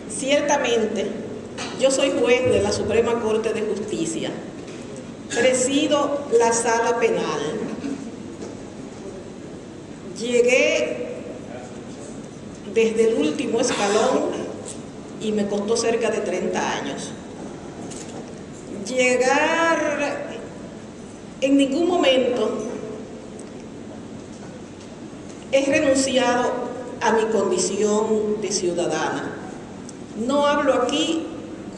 Ciertamente, yo soy juez de la Suprema Corte de Justicia. Presido la sala penal. Llegué desde el último escalón y me costó cerca de 30 años. Llegar en ningún momento he renunciado a mi condición de ciudadana. No hablo aquí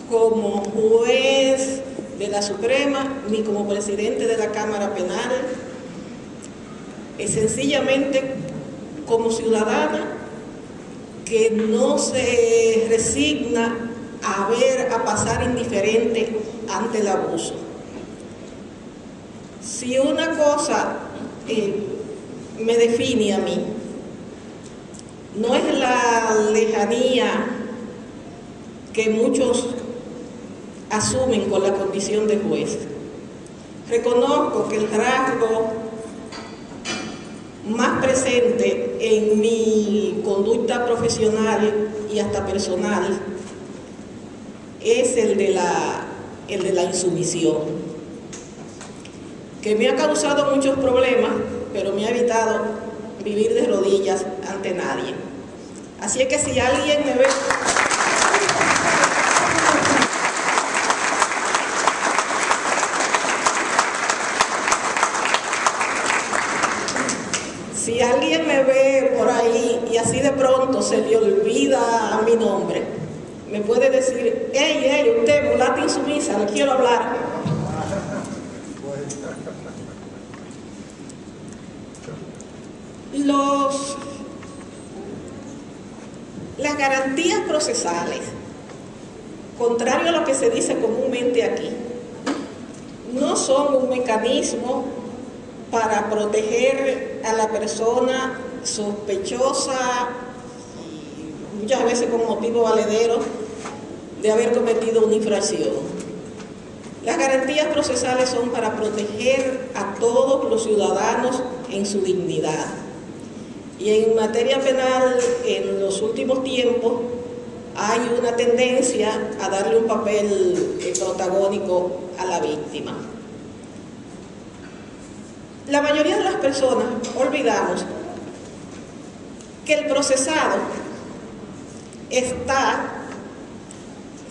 como juez de la Suprema ni como presidente de la Cámara Penal, es sencillamente como ciudadana que no se resigna a pasar indiferente ante el abuso. Si una cosa me define a mí, no es la lejanía que muchos asumen con la condición de juez. Reconozco que el rasgo más presente en mi conducta profesional y hasta personal es el de la insumisión, que me ha causado muchos problemas, pero me ha evitado vivir de rodillas ante nadie. Así es que si alguien me ve por ahí y así de pronto se le olvida a mi nombre, me puede decir: hey, usted, mulata insumisa, le quiero hablar. Las garantías procesales, contrario a lo que se dice comúnmente aquí, no son un mecanismo para proteger a la persona sospechosa y muchas veces con motivo valedero de haber cometido una infracción. Las garantías procesales son para proteger a todos los ciudadanos en su dignidad. Y en materia penal, en los últimos tiempos, hay una tendencia a darle un papel protagónico a la víctima. La mayoría de las personas olvidamos que el procesado está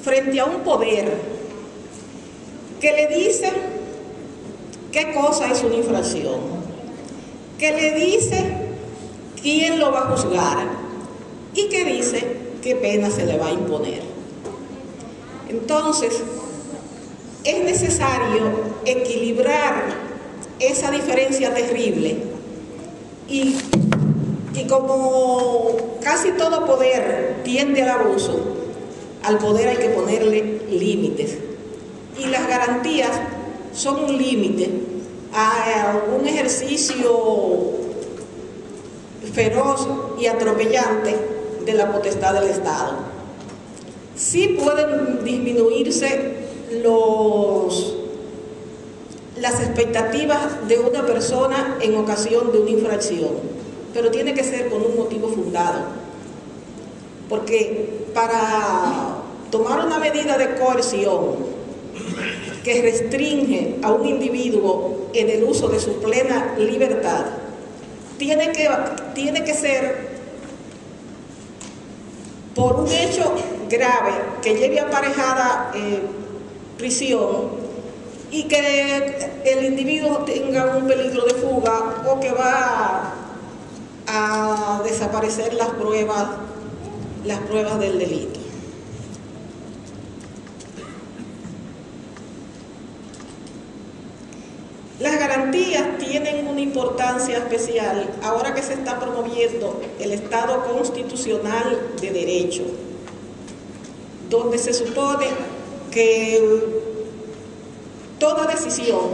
frente a un poder que le dice qué cosa es una infracción, que le dice quién lo va a juzgar y que dice qué pena se le va a imponer. Entonces, es necesario equilibrar esa diferencia terrible y como casi todo poder tiende al abuso, al poder hay que ponerle límites, y las garantías son un límite a un ejercicio feroz y atropellante de la potestad del Estado. Sí pueden disminuirse las expectativas de una persona en ocasión de una infracción, pero tiene que ser con un motivo fundado, porque para tomar una medida de coerción que restringe a un individuo en el uso de su plena libertad, tiene que ser por un hecho grave que lleve aparejada prisión y que el individuo tenga un peligro de fuga o que va a desaparecer las pruebas del delito. Las garantías tienen una importancia especial ahora que se está promoviendo el Estado constitucional de derecho, donde se supone que toda decisión,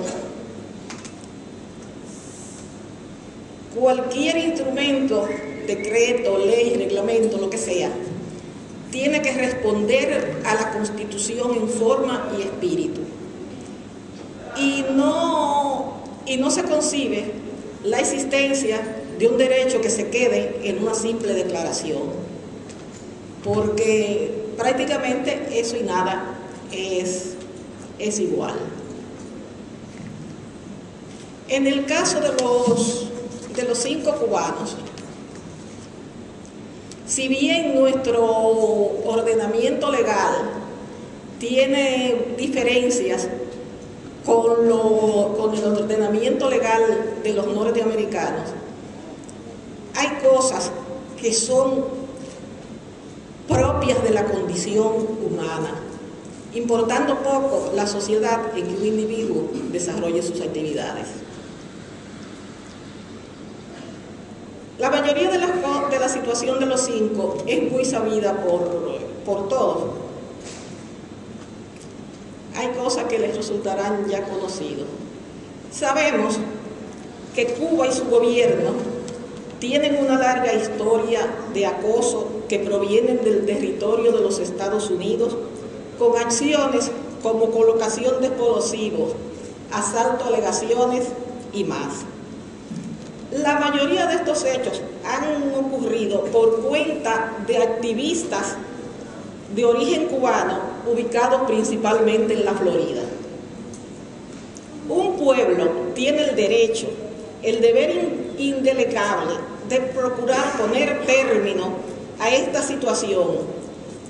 cualquier instrumento, decreto, ley, reglamento, lo que sea, tiene que responder a la Constitución en forma y espíritu. Y no se concibe la existencia de un derecho que se quede en una simple declaración, porque prácticamente eso y nada es igual. En el caso de los 5 cubanos, si bien nuestro ordenamiento legal tiene diferencias con el ordenamiento legal de los norteamericanos, hay cosas que son propias de la condición humana, importando poco la sociedad en que un individuo desarrolle sus actividades. La mayoría de la situación de los 5 es muy sabida por todos. Hay cosas que les resultarán ya conocidos. Sabemos que Cuba y su gobierno tienen una larga historia de acoso que provienen del territorio de los Estados Unidos, con acciones como colocación de explosivos, asalto a legaciones y más. La mayoría de estos hechos han ocurrido por cuenta de activistas de origen cubano ubicados principalmente en la Florida. Un pueblo tiene el derecho, el deber indelegable de procurar poner término a esta situación,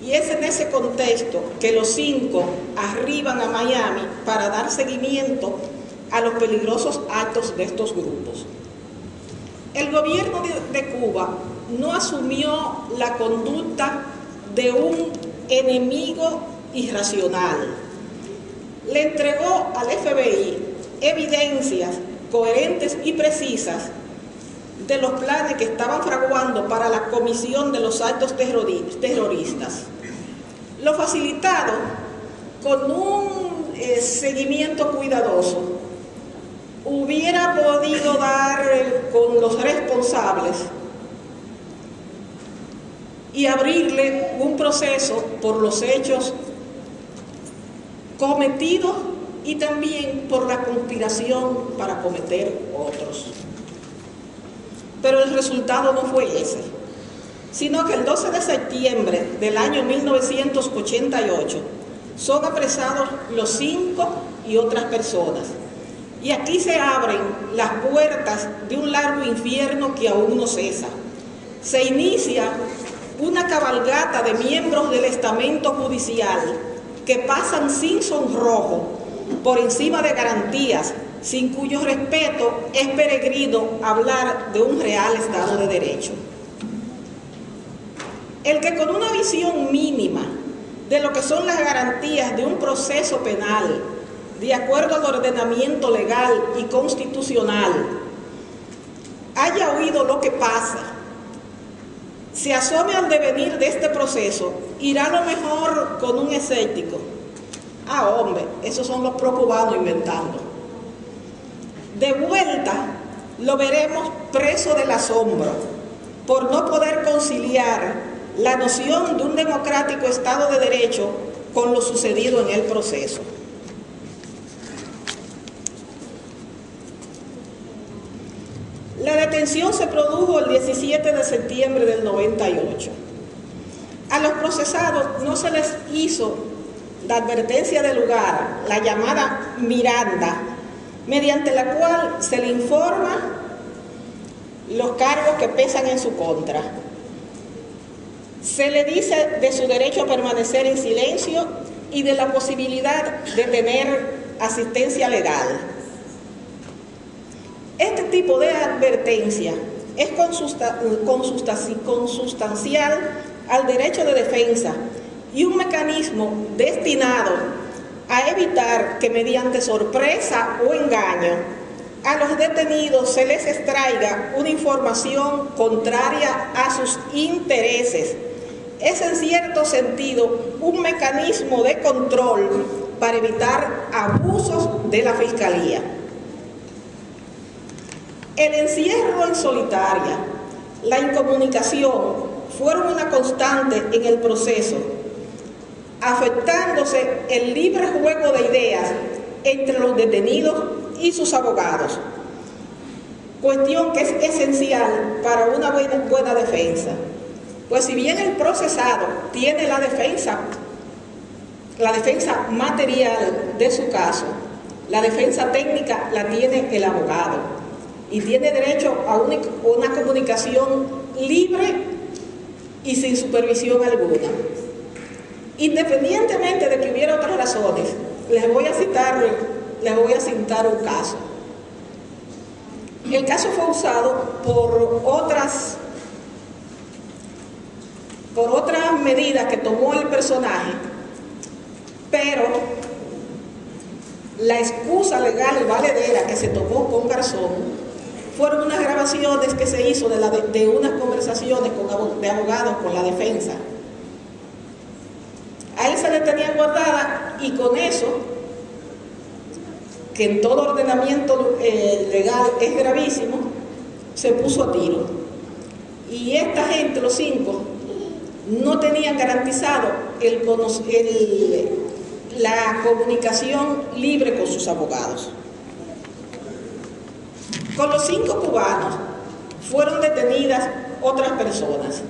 y es en ese contexto que los 5 arriban a Miami para dar seguimiento a los peligrosos actos de estos grupos. El gobierno de Cuba no asumió la conducta de un enemigo irracional. Le entregó al FBI evidencias coherentes y precisas de los planes que estaban fraguando para la comisión de los actos terroristas. Lo facilitado con un seguimiento cuidadoso hubiera podido dar con los responsables y abrirle un proceso por los hechos cometidos y también por la conspiración para cometer otros. Pero el resultado no fue ese, sino que el 12 de septiembre del año 1988 son apresados los 5 y otras personas. Y aquí se abren las puertas de un largo infierno que aún no cesa. Se inicia una cabalgata de miembros del estamento judicial que pasan sin sonrojo por encima de garantías, sin cuyo respeto es peregrino hablar de un real Estado de Derecho. El que con una visión mínima de lo que son las garantías de un proceso penal, de acuerdo al ordenamiento legal y constitucional, haya oído lo que pasa, se asome al devenir de este proceso, irá a lo mejor con un escéptico. Ah, hombre, esos son los pro-cubanos inventando. De vuelta, lo veremos preso del asombro por no poder conciliar la noción de un democrático Estado de Derecho con lo sucedido en el proceso. La detención se produjo el 17 de septiembre del 98. A los procesados no se les hizo la advertencia de lugar, la llamada Miranda, mediante la cual se le informa los cargos que pesan en su contra. Se le dice de su derecho a permanecer en silencio y de la posibilidad de tener asistencia legal. Este tipo de advertencia es consustancial al derecho de defensa y un mecanismo destinado a evitar que mediante sorpresa o engaño a los detenidos se les extraiga una información contraria a sus intereses. Es en cierto sentido un mecanismo de control para evitar abusos de la Fiscalía. El encierro en solitaria, la incomunicación fueron una constante en el proceso, afectándose el libre juego de ideas entre los detenidos y sus abogados, cuestión que es esencial para una buena defensa. Pues si bien el procesado tiene la defensa material de su caso, la defensa técnica la tiene el abogado y tiene derecho a una comunicación libre y sin supervisión alguna. Independientemente de que hubiera otras razones, les voy a citar un caso. El caso fue usado por otras medidas que tomó el personaje, pero la excusa legal y valedera que se tomó con Garzón fueron unas grabaciones que se hizo de unas conversaciones de abogados con la defensa. A él se le tenía guardada y con eso, que en todo ordenamiento legal es gravísimo, se puso a tiro. Y esta gente, los 5, no tenían garantizado la comunicación libre con sus abogados. Con los 5 cubanos fueron detenidas otras personas.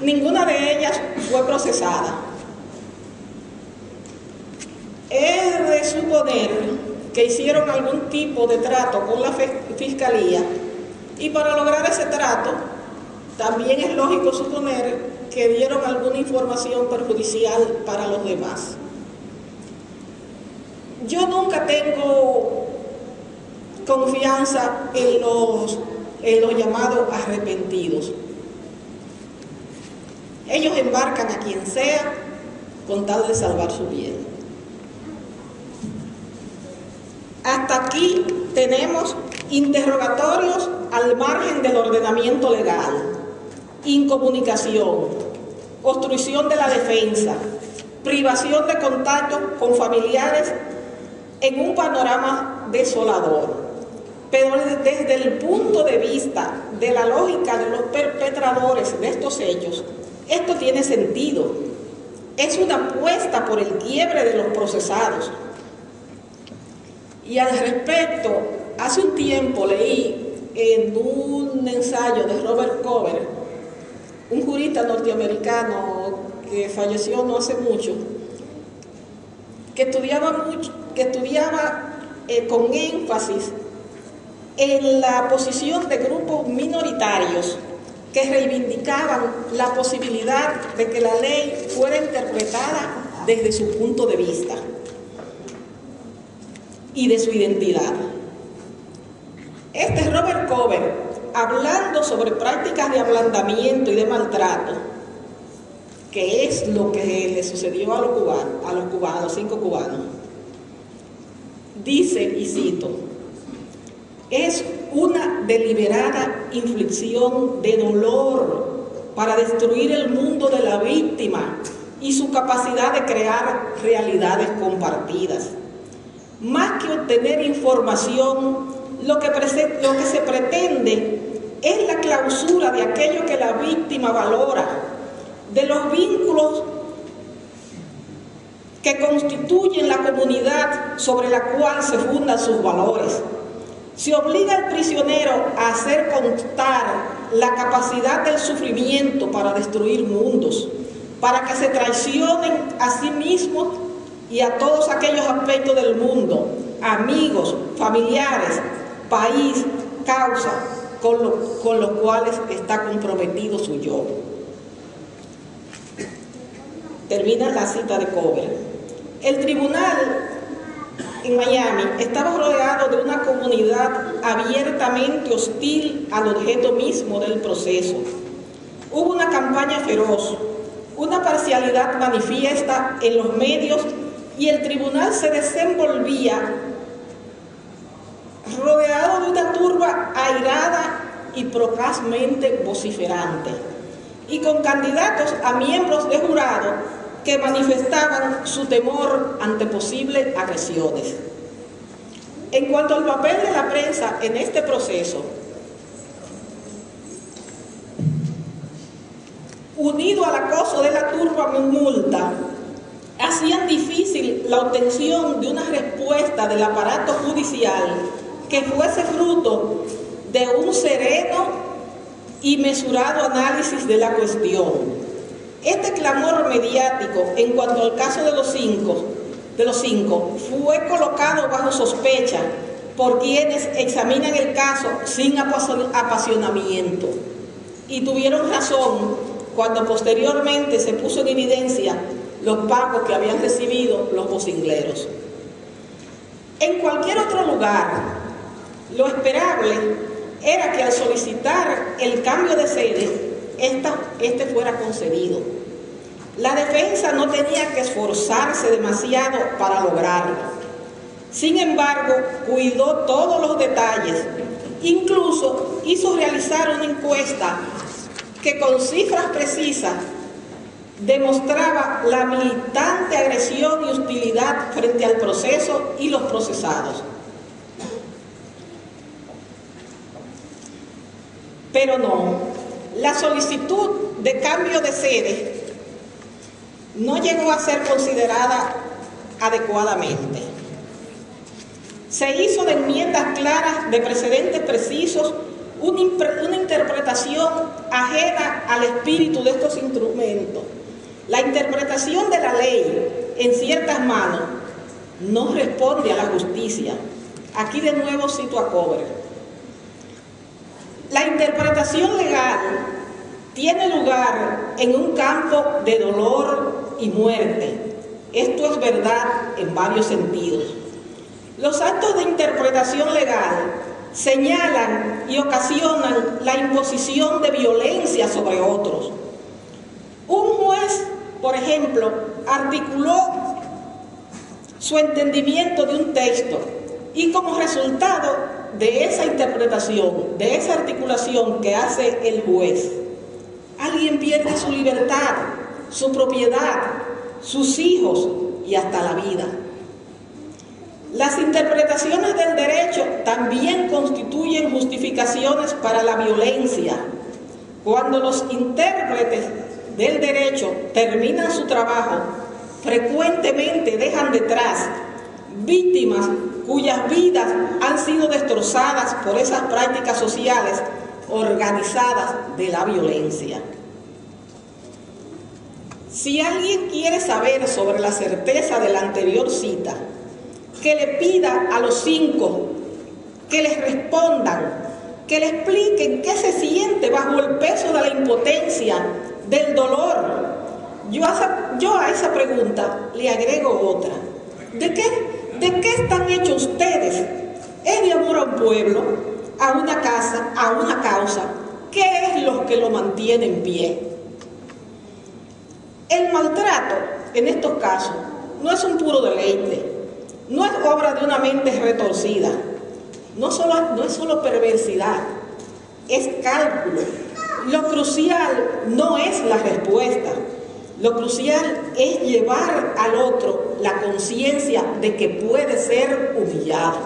Ninguna de ellas fue procesada. Es de suponer que hicieron algún tipo de trato con la fiscalía y para lograr ese trato también es lógico suponer que dieron alguna información perjudicial para los demás. Yo nunca tengo confianza en los llamados arrepentidos. Ellos embarcan a quien sea con tal de salvar su bien. Hasta aquí tenemos interrogatorios al margen del ordenamiento legal, incomunicación, obstrucción de la defensa, privación de contacto con familiares en un panorama desolador. Pero desde el punto de vista de la lógica de los perpetradores de estos hechos, esto tiene sentido. Es una apuesta por el quiebre de los procesados. Y al respecto, hace un tiempo leí en un ensayo de Robert Cover, un jurista norteamericano que falleció no hace mucho, que estudiaba con énfasis en la posición de grupos minoritarios que reivindicaban la posibilidad de que la ley fuera interpretada desde su punto de vista y de su identidad. Este Robert Cover, hablando sobre prácticas de ablandamiento y de maltrato, que es lo que le sucedió a los 5 cubanos, dice, y cito, es una deliberada inflicción de dolor para destruir el mundo de la víctima y su capacidad de crear realidades compartidas. Más que obtener información, lo que se pretende es la clausura de aquello que la víctima valora, de los vínculos que constituyen la comunidad sobre la cual se fundan sus valores. Se obliga al prisionero a hacer constar la capacidad del sufrimiento para destruir mundos, para que se traicionen a sí mismos y a todos aquellos aspectos del mundo, amigos, familiares, país, causa, con los cuales está comprometido su yo. Termina la cita de Cover. El tribunal en Miami estaba rodeado de una comunidad abiertamente hostil al objeto mismo del proceso. Hubo una campaña feroz, una parcialidad manifiesta en los medios y el tribunal se desenvolvía rodeado de una turba airada y procazmente vociferante, y con candidatos a miembros de jurado que manifestaban su temor ante posibles agresiones. En cuanto al papel de la prensa en este proceso, unido al acoso de la turba multa, hacían difícil la obtención de una respuesta del aparato judicial que fuese fruto de un sereno y mesurado análisis de la cuestión. Este clamor mediático en cuanto al caso de los cinco fue colocado bajo sospecha por quienes examinan el caso sin apasionamiento, y tuvieron razón cuando posteriormente se puso en evidencia los pagos que habían recibido los vocingleros. En cualquier otro lugar, lo esperable era que al solicitar el cambio de sede, este fuera concedido. La defensa no tenía que esforzarse demasiado para lograrlo. Sin embargo, cuidó todos los detalles. Incluso hizo realizar una encuesta que con cifras precisas demostraba la militante agresión y hostilidad frente al proceso y los procesados. Pero no, la solicitud de cambio de sede no llegó a ser considerada adecuadamente. Se hizo de enmiendas claras, de precedentes precisos, una interpretación ajena al espíritu de estos instrumentos. La interpretación de la ley en ciertas manos no responde a la justicia. Aquí de nuevo cito a Cobre. La interpretación legal tiene lugar en un campo de dolor y muerte. Esto es verdad en varios sentidos. Los actos de interpretación legal señalan y ocasionan la imposición de violencia sobre otros. Un juez, por ejemplo, articuló su entendimiento de un texto y como resultado de esa interpretación, de esa articulación que hace el juez, alguien pierde su libertad, su propiedad, sus hijos y hasta la vida. Las interpretaciones del derecho también constituyen justificaciones para la violencia. Cuando los intérpretes del derecho terminan su trabajo, frecuentemente dejan detrás víctimas cuyas vidas han sido destrozadas por esas prácticas sociales organizadas de la violencia. Si alguien quiere saber sobre la certeza de la anterior cita, que le pida a los cinco que les respondan, que le expliquen qué se siente bajo el peso de la impotencia, del dolor. Yo a esa pregunta le agrego otra. ¿De qué están hechos ustedes? ¿Es de amor a un pueblo, a una casa, a una causa? ¿Qué es lo que lo mantiene en pie? El maltrato, en estos casos, no es un puro deleite, no es obra de una mente retorcida, no es solo perversidad, es cálculo. Lo crucial no es la respuesta, lo crucial es llevar al otro la conciencia de que puede ser humillado.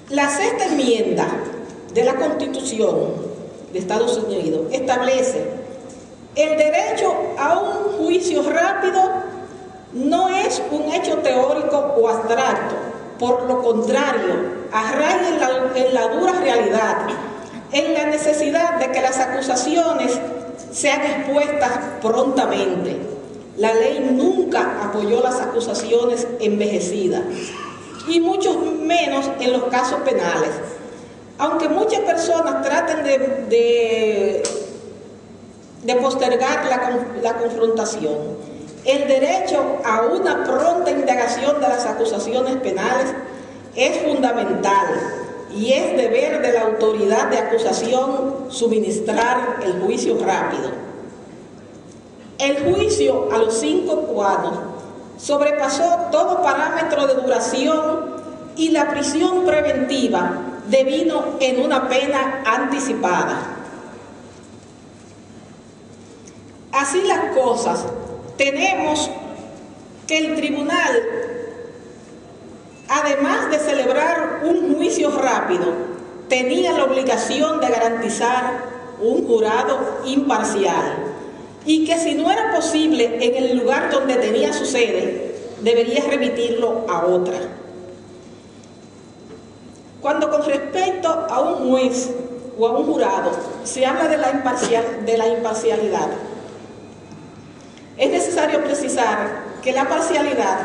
La sexta enmienda de la Constitución de Estados Unidos establece: el derecho a un juicio rápido no es un hecho teórico o abstracto, por lo contrario, arraiga en la dura realidad, en la necesidad de que las acusaciones sean expuestas prontamente. La ley nunca apoyó las acusaciones envejecidas, y mucho menos en los casos penales. Aunque muchas personas traten de postergar la confrontación, el derecho a una pronta indagación de las acusaciones penales es fundamental y es deber de la autoridad de acusación suministrar el juicio rápido. El juicio a los 5 cubanos sobrepasó todo parámetro de duración y la prisión preventiva devino en una pena anticipada. Así las cosas, tenemos que el tribunal, además de celebrar un juicio rápido, tenía la obligación de garantizar un jurado imparcial y que si no era posible en el lugar donde tenía su sede, debería remitirlo a otra. Cuando con respecto a un juez o a un jurado se habla de la imparcialidad, es necesario precisar que la parcialidad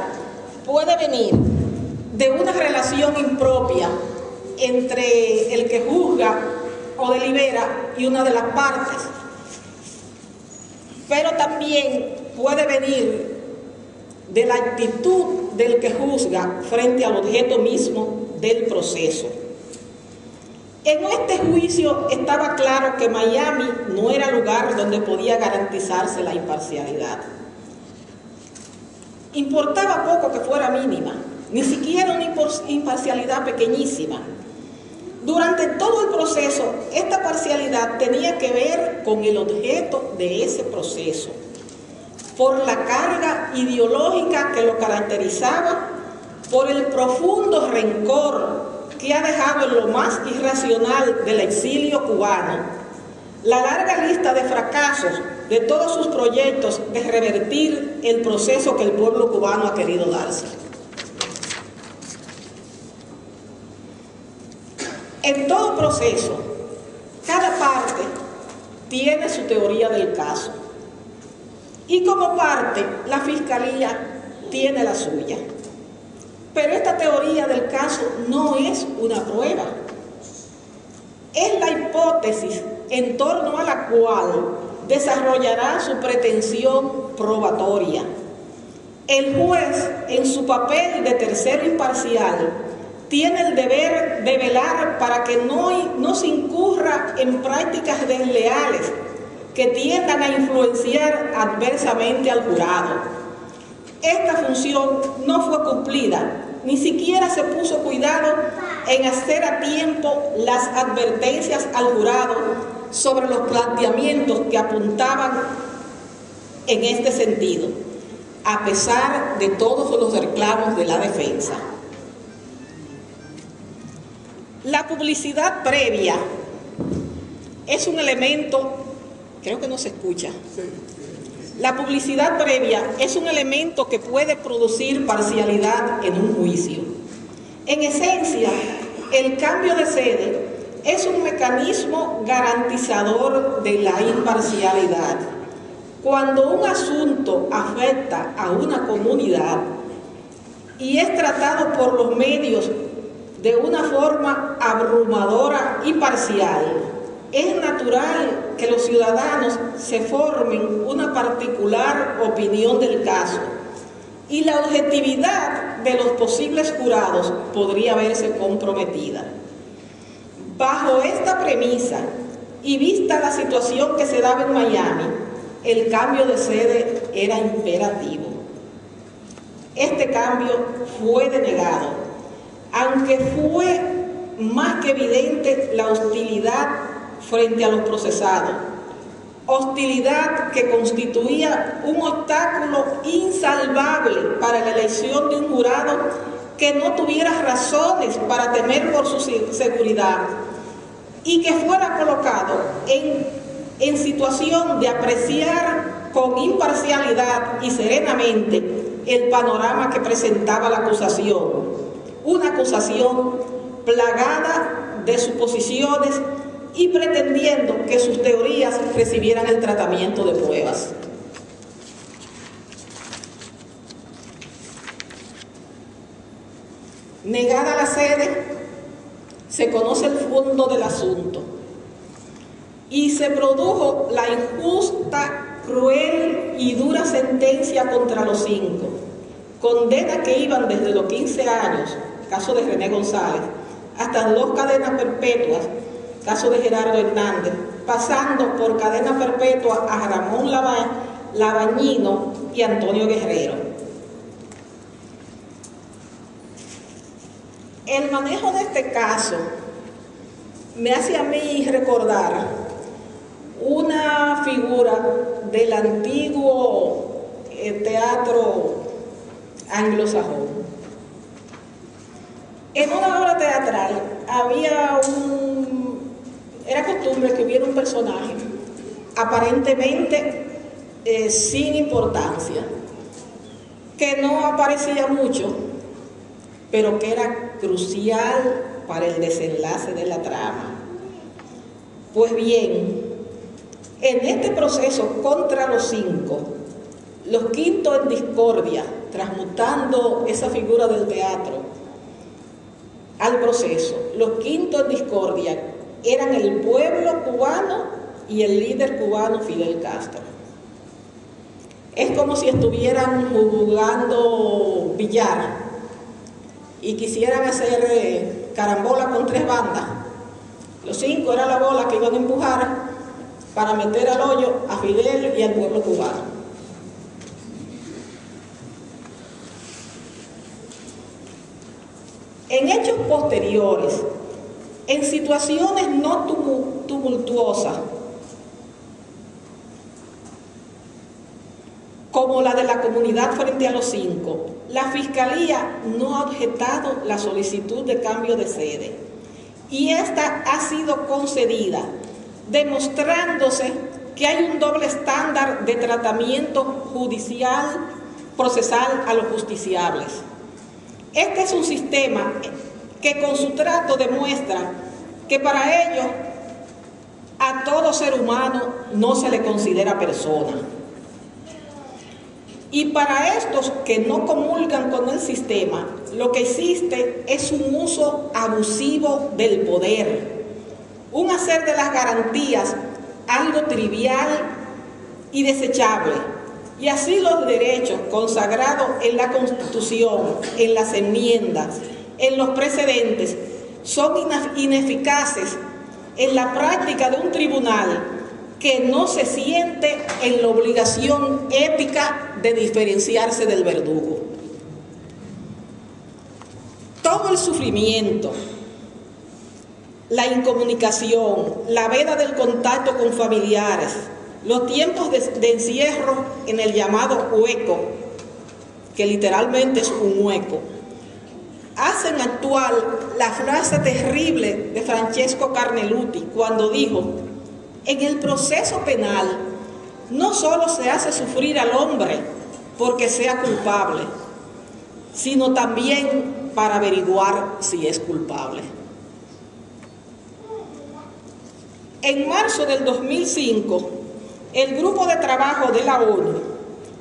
puede venir de una relación impropia entre el que juzga o delibera y una de las partes, pero también puede venir de la actitud del que juzga frente al objeto mismo del proceso. En este juicio estaba claro que Miami no era lugar donde podía garantizarse la imparcialidad. Importaba poco que fuera mínima, ni siquiera una imparcialidad pequeñísima. Durante todo el proceso, esta parcialidad tenía que ver con el objeto de ese proceso, por la carga ideológica que lo caracterizaba, por el profundo rencor que ha dejado en lo más irracional del exilio cubano, la larga lista de fracasos de todos sus proyectos de revertir el proceso que el pueblo cubano ha querido darse. En todo proceso, cada parte tiene su teoría del caso y como parte la Fiscalía tiene la suya. Pero esta teoría del caso no es una prueba, es la hipótesis en torno a la cual desarrollará su pretensión probatoria. El juez, en su papel de tercero imparcial, tiene el deber de velar para que no se incurra en prácticas desleales que tiendan a influenciar adversamente al jurado. Esta función no fue cumplida, ni siquiera se puso cuidado en hacer a tiempo las advertencias al jurado sobre los planteamientos que apuntaban en este sentido, a pesar de todos los reclamos de la defensa. La publicidad previa es un elemento, creo que no se escucha. La publicidad previa es un elemento que puede producir parcialidad en un juicio. En esencia, el cambio de sede es un mecanismo garantizador de la imparcialidad. Cuando un asunto afecta a una comunidad y es tratado por los medios de una forma abrumadora y parcial, es natural que los ciudadanos se formen una particular opinión del caso y la objetividad de los posibles jurados podría verse comprometida. Bajo esta premisa y vista la situación que se daba en Miami, el cambio de sede era imperativo. Este cambio fue denegado, aunque fue más que evidente la hostilidad frente a los procesados, hostilidad que constituía un obstáculo insalvable para la elección de un jurado que no tuviera razones para temer por su seguridad y que fuera colocado en situación de apreciar con imparcialidad y serenamente el panorama que presentaba la acusación, una acusación plagada de suposiciones y pretendiendo que sus teorías recibieran el tratamiento de pruebas. Negada la sede, se conoce el fondo del asunto y se produjo la injusta, cruel y dura sentencia contra los 5, condenas que iban desde los 15 años, caso de René González, hasta 2 cadenas perpetuas, caso de Gerardo Hernández, pasando por cadena perpetua a Ramón Labañino y Antonio Guerrero. El manejo de este caso me hace a mí recordar una figura del antiguo teatro anglosajón. En una obra teatral era costumbre que hubiera un personaje aparentemente sin importancia, que no aparecía mucho, pero que era crucial para el desenlace de la trama. Pues bien, en este proceso contra los 5, los quintos en discordia, transmutando esa figura del teatro al proceso, los quintos en discordia eran el pueblo cubano y el líder cubano Fidel Castro. Es como si estuvieran jugando billar y quisieran hacer carambola con 3 bandas. Los 5 era la bola que iban a empujar para meter al hoyo a Fidel y al pueblo cubano. En hechos posteriores, en situaciones no tumultuosas, como la de la comunidad frente a los 5, la Fiscalía no ha objetado la solicitud de cambio de sede y esta ha sido concedida, demostrándose que hay un doble estándar de tratamiento judicial procesal a los justiciables. Este es un sistema que con su trato demuestra que para ellos a todo ser humano no se le considera persona. Y para estos que no comulgan con el sistema, lo que existe es un uso abusivo del poder, un hacer de las garantías algo trivial y desechable, y así los derechos consagrados en la Constitución, en las enmiendas, en los precedentes, son ineficaces en la práctica de un tribunal que no se siente en la obligación ética de diferenciarse del verdugo. Todo el sufrimiento, la incomunicación, la veda del contacto con familiares, los tiempos de encierro en el llamado hueco, que literalmente es un hueco, hacen actual la frase terrible de Francesco Carneluti cuando dijo: en el proceso penal no solo se hace sufrir al hombre porque sea culpable, sino también para averiguar si es culpable. En marzo del 2005, el Grupo de Trabajo de la ONU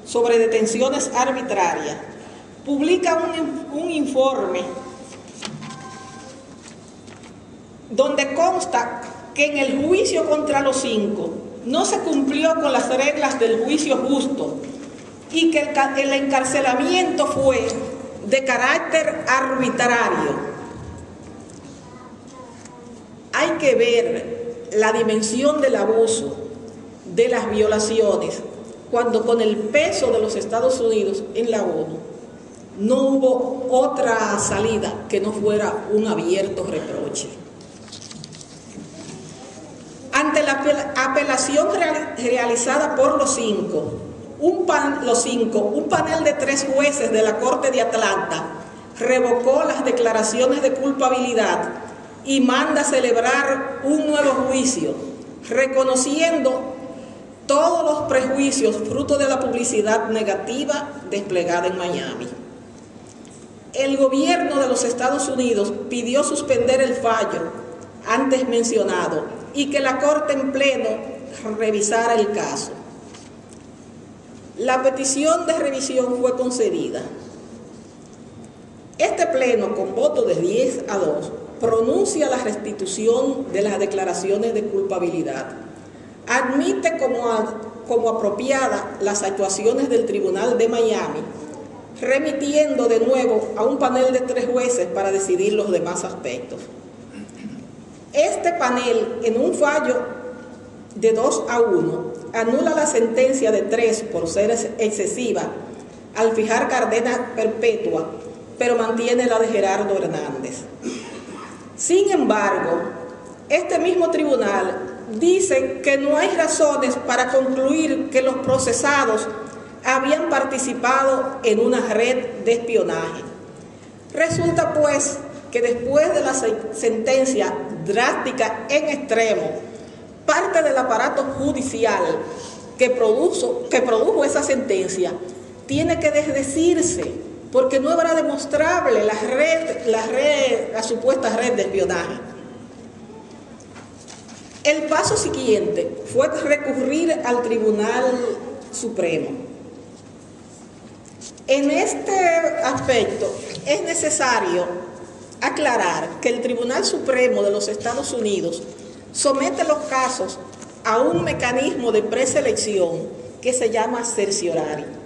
sobre detenciones arbitrarias publica un informe donde consta que en el juicio contra los 5 no se cumplió con las reglas del juicio justo y que el encarcelamiento fue de carácter arbitrario. Hay que ver la dimensión del abuso, de las violaciones, cuando con el peso de los Estados Unidos en la ONU no hubo otra salida que no fuera un abierto reproche. Ante la apelación realizada por los 5, un panel de 3 jueces de la Corte de Atlanta revocó las declaraciones de culpabilidad y manda celebrar un nuevo juicio, reconociendo todos los prejuicios fruto de la publicidad negativa desplegada en Miami. El gobierno de los Estados Unidos pidió suspender el fallo antes mencionado y que la Corte en pleno revisara el caso. La petición de revisión fue concedida. Este pleno, con voto de 10-2, pronuncia la restitución de las declaraciones de culpabilidad. Admite como apropiada las actuaciones del Tribunal de Miami, remitiendo de nuevo a un panel de 3 jueces para decidir los demás aspectos. Este panel, en un fallo de 2-1, anula la sentencia de 3 por ser excesiva al fijar cadena perpetua, pero mantiene la de Gerardo Hernández. Sin embargo, este mismo tribunal dice que no hay razones para concluir que los procesados habían participado en una red de espionaje. Resulta pues que después de la sentencia drástica en extremo, parte del aparato judicial que produjo esa sentencia tiene que desdecirse porque no era demostrable la supuesta red de espionaje. El paso siguiente fue recurrir al Tribunal Supremo. En este aspecto es necesario aclarar que el Tribunal Supremo de los Estados Unidos somete los casos a un mecanismo de preselección que se llama cerciorario.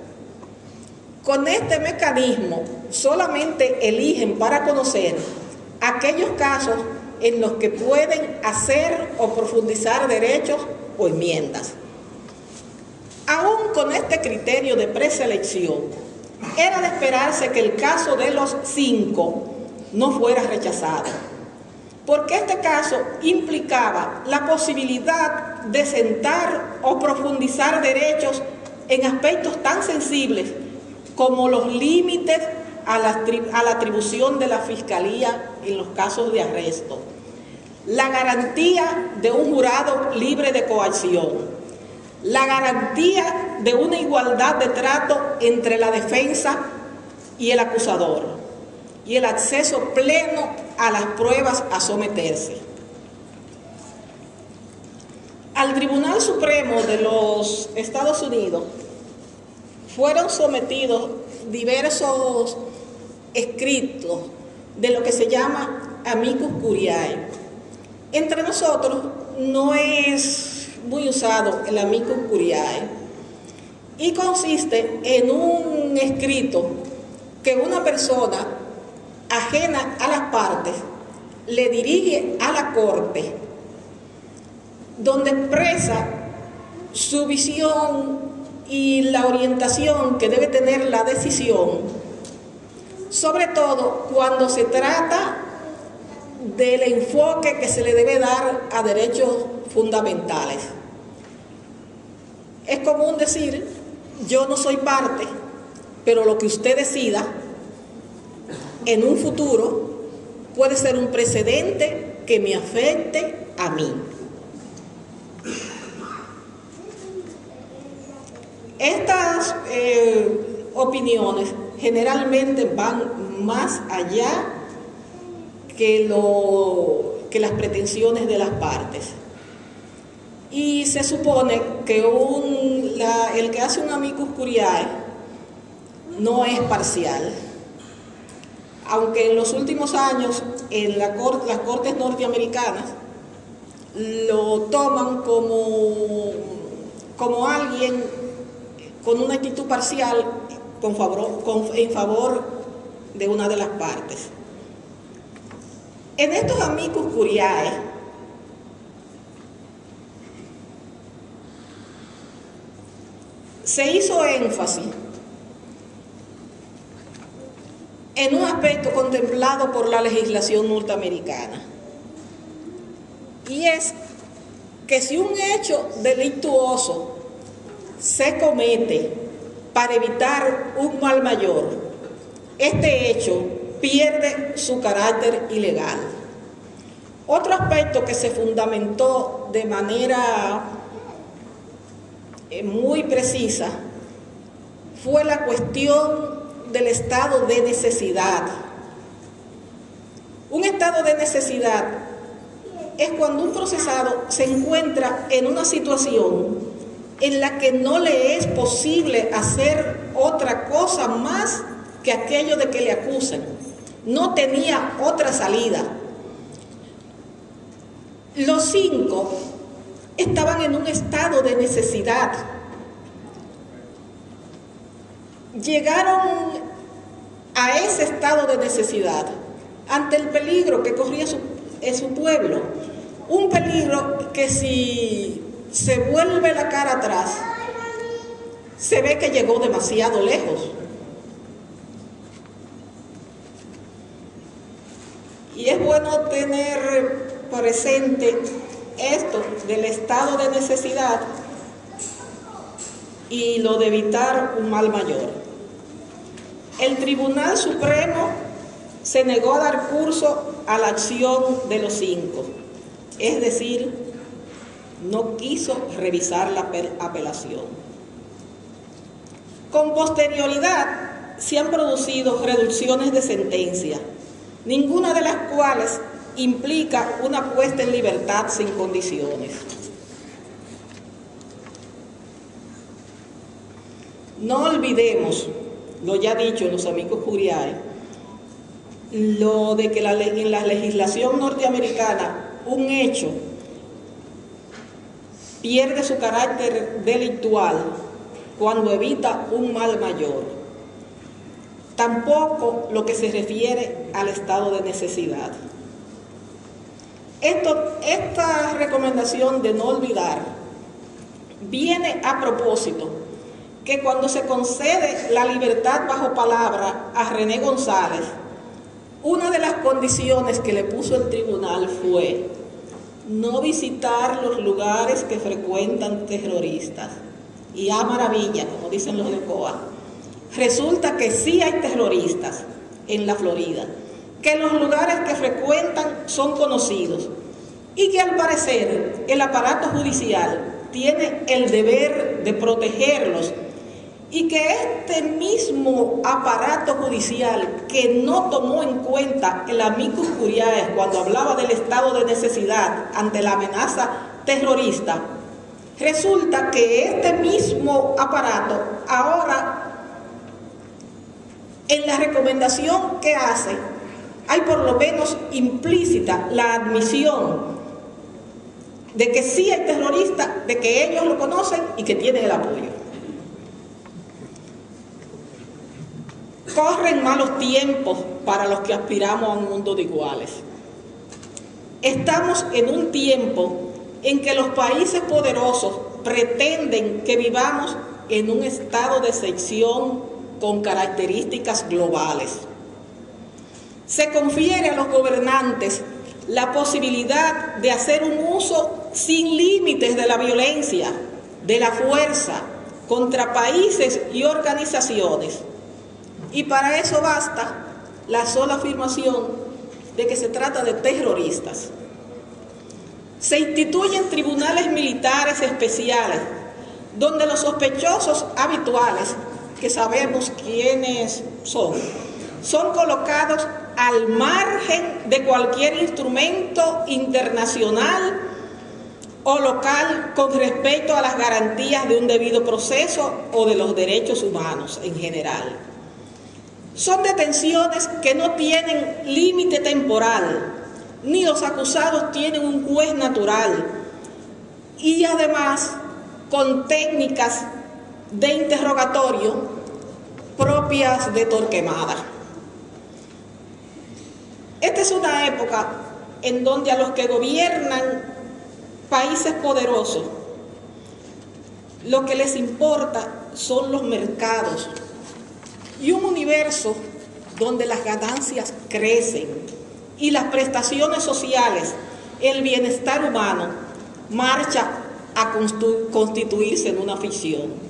Con este mecanismo solamente eligen para conocer aquellos casos en los que pueden hacer o profundizar derechos o enmiendas. Aún con este criterio de preselección, era de esperarse que el caso de los 5 no fuera rechazado, porque este caso implicaba la posibilidad de sentar o profundizar derechos en aspectos tan sensibles como los límites a la atribución de la Fiscalía en los casos de arresto, la garantía de un jurado libre de coacción, la garantía de una igualdad de trato entre la defensa y el acusador y el acceso pleno a las pruebas a someterse. Al Tribunal Supremo de los Estados Unidos fueron sometidos diversos escritos de lo que se llama amicus curiae. Entre nosotros no es muy usado el amicus curiae y consiste en un escrito que una persona ajena a las partes le dirige a la corte, donde expresa su visión y la orientación que debe tener la decisión, sobre todo cuando se trata del enfoque que se le debe dar a derechos fundamentales. Es común decir, yo no soy parte, pero lo que usted decida en un futuro puede ser un precedente que me afecte a mí. Estas opiniones generalmente van más allá que las pretensiones de las partes. Y se supone que el que hace un amicus curiae no es parcial. Aunque en los últimos años en las cortes norteamericanas lo toman como alguien con una actitud parcial en favor de una de las partes. En estos amicus curiae se hizo énfasis en un aspecto contemplado por la legislación norteamericana, y es que si un hecho delictuoso se comete para evitar un mal mayor, este hecho pierde su carácter ilegal. Otro aspecto que se fundamentó de manera muy precisa fue la cuestión del estado de necesidad. Un estado de necesidad es cuando un procesado se encuentra en una situación en la que no le es posible hacer otra cosa más que aquello de que le acusen. No tenía otra salida. Los 5 estaban en un estado de necesidad. Llegaron a ese estado de necesidad ante el peligro que corría en su pueblo. Un peligro que si se vuelve la cara atrás, se ve que llegó demasiado lejos. Y es bueno tener presente esto del estado de necesidad y lo de evitar un mal mayor. El Tribunal Supremo se negó a dar curso a la acción de los 5, es decir, no quiso revisar la apelación. Con posterioridad se han producido reducciones de sentencia, ninguna de las cuales implica una puesta en libertad sin condiciones. No olvidemos, lo ya dicho en los amigos curiae, lo de que en la legislación norteamericana un hecho pierde su carácter delictual cuando evita un mal mayor. Tampoco lo que se refiere al estado de necesidad. Esta recomendación de no olvidar viene a propósito que cuando se concede la libertad bajo palabra a René González, una de las condiciones que le puso el tribunal fue no visitar los lugares que frecuentan terroristas. Y a maravilla, como dicen los de COA, resulta que sí hay terroristas en la Florida, que los lugares que frecuentan son conocidos y que al parecer el aparato judicial tiene el deber de protegerlos, y que este mismo aparato judicial que no tomó en cuenta el amicus curiae cuando hablaba del estado de necesidad ante la amenaza terrorista, resulta que este mismo aparato ahora en la recomendación que hace hay por lo menos implícita la admisión de que sí hay terroristas, de que ellos lo conocen y que tienen el apoyo. Corren malos tiempos para los que aspiramos a un mundo de iguales. Estamos en un tiempo en que los países poderosos pretenden que vivamos en un estado de excepción con características globales. Se confiere a los gobernantes la posibilidad de hacer un uso sin límites de la violencia, de la fuerza, contra países y organizaciones. Y para eso basta la sola afirmación de que se trata de terroristas. Se instituyen tribunales militares especiales, donde los sospechosos habituales, que sabemos quiénes son colocados al margen de cualquier instrumento internacional o local con respecto a las garantías de un debido proceso o de los derechos humanos en general. Son detenciones que no tienen límite temporal, ni los acusados tienen un juez natural, y además con técnicas de interrogatorio propias de Torquemada. Esta es una época en donde a los que gobiernan países poderosos lo que les importa son los mercados y un universo donde las ganancias crecen y las prestaciones sociales, el bienestar humano, marcha a constituirse en una ficción.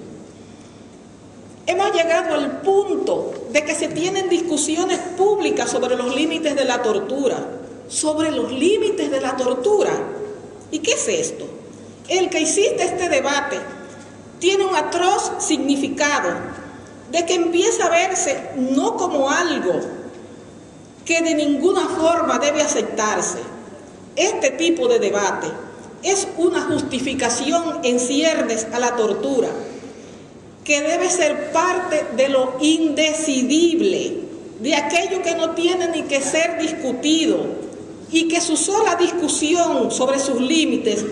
Hemos llegado al punto de que se tienen discusiones públicas sobre los límites de la tortura. Sobre los límites de la tortura. ¿Y qué es esto? El que hiciste este debate tiene un atroz significado de que empieza a verse no como algo que de ninguna forma debe aceptarse. Este tipo de debate es una justificación en ciernes a la tortura, que debe ser parte de lo indecidible, de aquello que no tiene ni que ser discutido, y que su sola discusión sobre sus límites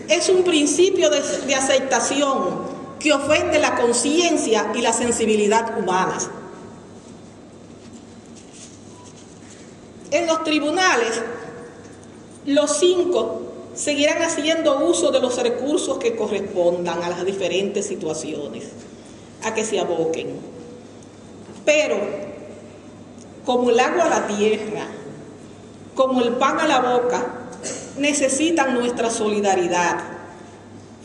es un principio de aceptación que ofende la conciencia y la sensibilidad humanas. En los tribunales, los 5 seguirán haciendo uso de los recursos que correspondan a las diferentes situaciones a que se aboquen. Pero, como el agua a la tierra, como el pan a la boca, necesitan nuestra solidaridad,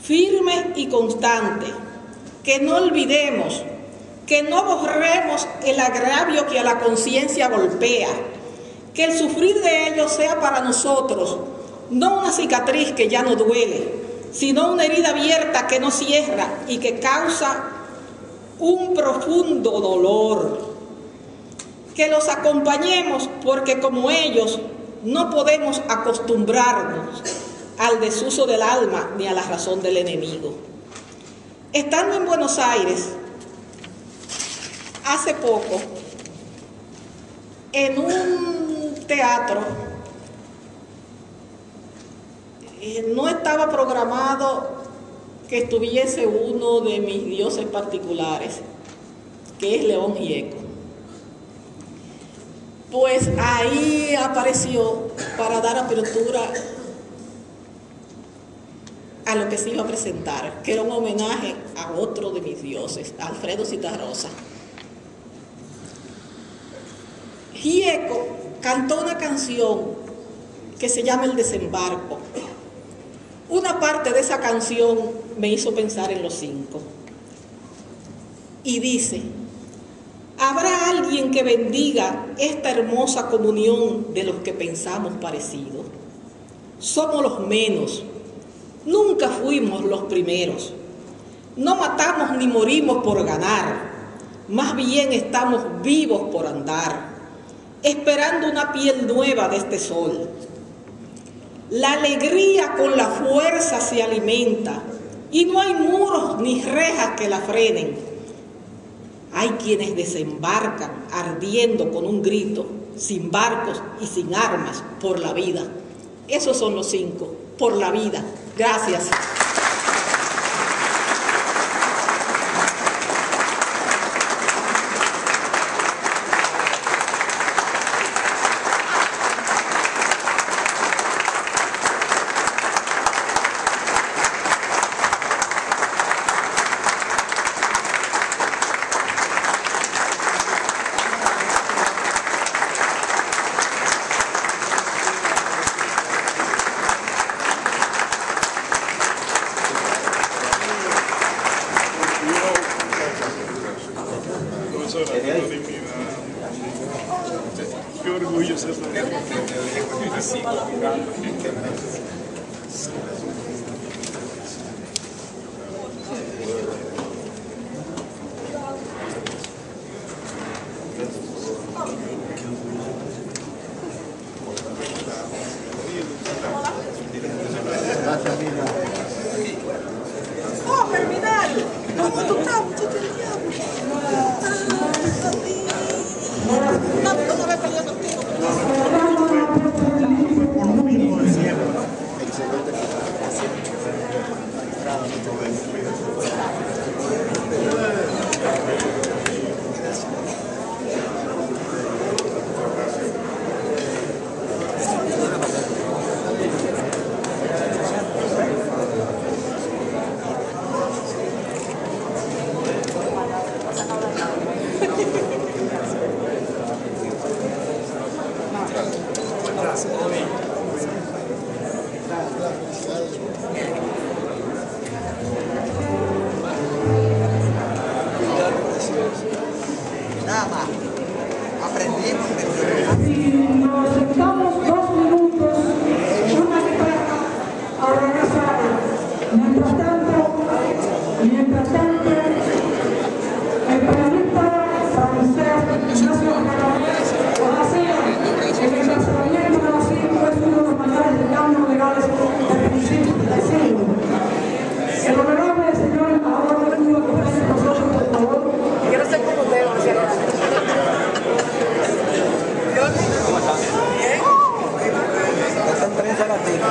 firme y constante, que no olvidemos, que no borremos el agravio que a la conciencia golpea, que el sufrir de ellos sea para nosotros no una cicatriz que ya no duele, sino una herida abierta que no cierra y que causa un profundo dolor. que los acompañemos, porque como ellos no podemos acostumbrarnos al desuso del alma ni a la razón del enemigo. Estando en Buenos Aires, hace poco, en un teatro, no estaba programado que estuviese uno de mis dioses particulares, que es León Gieco. Pues ahí apareció para dar apertura a lo que se iba a presentar, que era un homenaje a otro de mis dioses, Alfredo Zitarrosa. Gieco cantó una canción que se llama El Desembarco. Una parte de esa canción me hizo pensar en los 5. Y dice: ¿habrá alguien que bendiga esta hermosa comunión de los que pensamos parecido? Somos los menos, nunca fuimos los primeros. No matamos ni morimos por ganar, más bien estamos vivos por andar, esperando una piel nueva de este sol. La alegría con la fuerza se alimenta y no hay muros ni rejas que la frenen. Hay quienes desembarcan ardiendo con un grito, sin barcos y sin armas, por la vida. Esos son los 5, por la vida. Gracias. Qué orgullo ser ¡Oh, terminal! ¿Cómo tú estás, muchacho? No me peleé contigo. Nada, aprendimos. Nos sentamos 2 minutos en una guitarra organizada. Mientras tanto, el periodista francés nacional en el lanzamiento de las 5 es uno de los mayores reclamos legales del principio del siglo. El honorable señor embajador de Cuba, que está con nosotros, por favor. Yo no sé cómo debo hacer Esta prensa latina.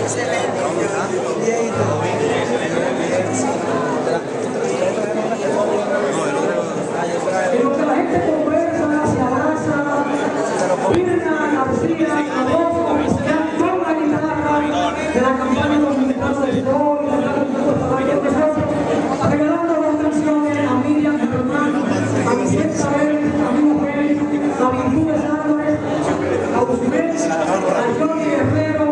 Excelente. Bien, todo bien. En lo que la gente conversa, se abraza, vienen a García, a vos, con la guitarra de la campaña dominicana de hoy, regalando 2 canciones a Miriam Germán, a Vicente Isabel, a mi mujer, a Virginia Álvarez, a Usmed, a Johnny Guerrero,